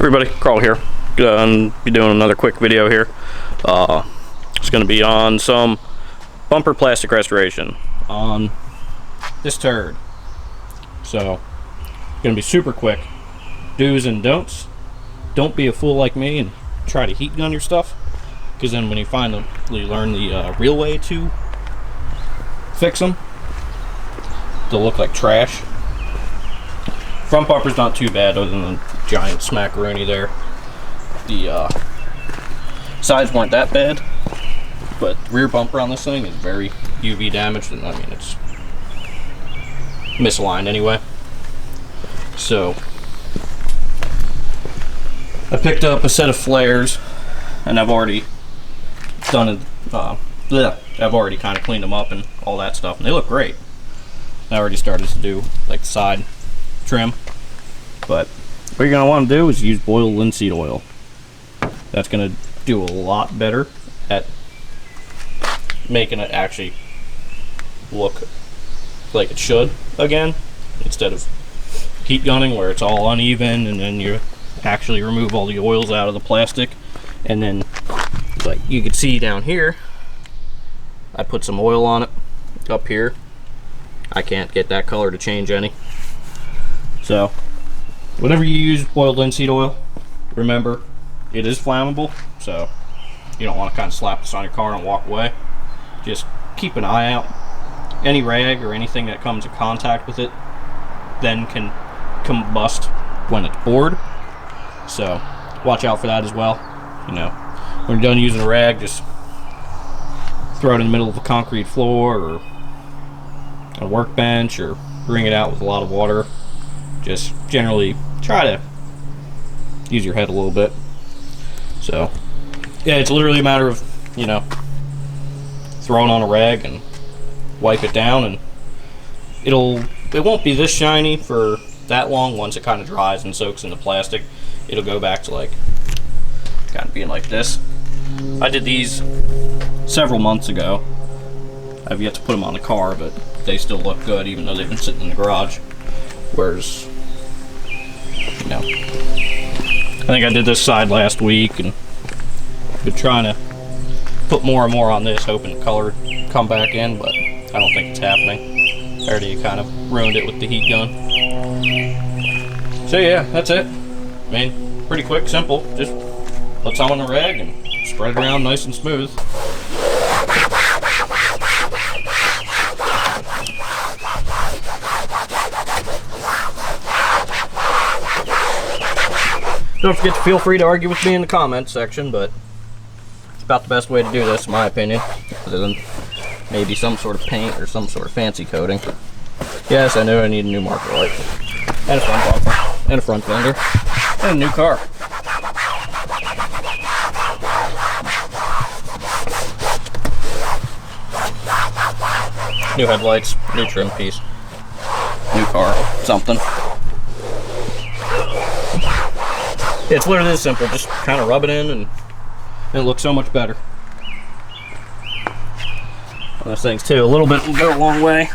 Everybody, Carl here. Gonna be doing another quick video here. It's gonna be on some bumper plastic restoration on this turd. So, gonna be super quick. Do's and don'ts. Don't be a fool like me and try to heat gun your stuff, because then when you finally learn the real way to fix them, they'll look like trash. Front bumper's not too bad other than the giant smackaroni there. The sides weren't that bad, but the rear bumper on this thing is very UV damaged, and I mean it's misaligned anyway. So I picked up a set of flares, and I've already done it. I've already kind of cleaned them up and all that stuff, and they look great. I already started to do like the side trim, but what you're gonna want to do is use boiled linseed oil. That's gonna do a lot better at making it actually look like it should again, instead of heat gunning where it's all uneven and then you actually remove all the oils out of the plastic. And then, like you can see down here, I put some oil on it up here. I can't get that color to change any. So whenever you use boiled linseed oil, remember it is flammable, so you don't want to kind of slap this on your car and walk away. Just keep an eye out. Any rag or anything that comes in contact with it then can combust when it's bored, so watch out for that as well. You know, when you're done using a rag, just throw it in the middle of a concrete floor or a workbench, or wring it out with a lot of water. Just generally try to use your head a little bit. So yeah, it's literally a matter of, you know, throwing on a rag and wipe it down, and it won't be this shiny for that long. Once it kind of dries and soaks in the plastic, it'll go back to like kind of being like this. I did these several months ago. I've yet to put them on the car, but they still look good even though they've been sitting in the garage. Whereas, you know, I think I did this side last week and been trying to put more and more on this, hoping the color would come back in, but I don't think it's happening. I already kind of ruined it with the heat gun. So yeah, that's it. I mean, pretty quick, simple. Just put some on the rag and spread it around nice and smooth. Don't forget to feel free to argue with me in the comments section, but it's about the best way to do this, in my opinion, other than maybe some sort of paint or some sort of fancy coating. Yes, I know I need a new marker light, and a front bumper, and a front fender, and a new car. New headlights, new trim piece, new car, something. It's literally this simple. Just kind of rub it in and it looks so much better. On those things too, a little bit will go a long way.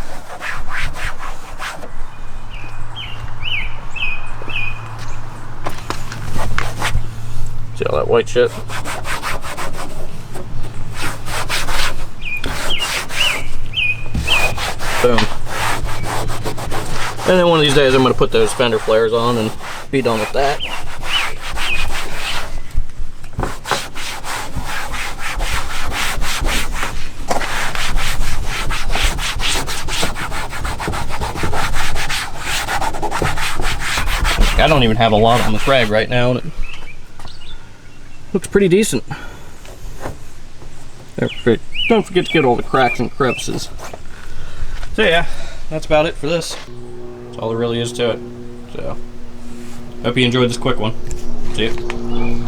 See all that white shit? Boom. And then one of these days I'm going to put those fender flares on and be done with that. I don't even have a lot on this rag right now, and it looks pretty decent. Don't forget to get all the cracks and crevices. So yeah, that's about it for this. That's all there really is to it. So, hope you enjoyed this quick one. See ya.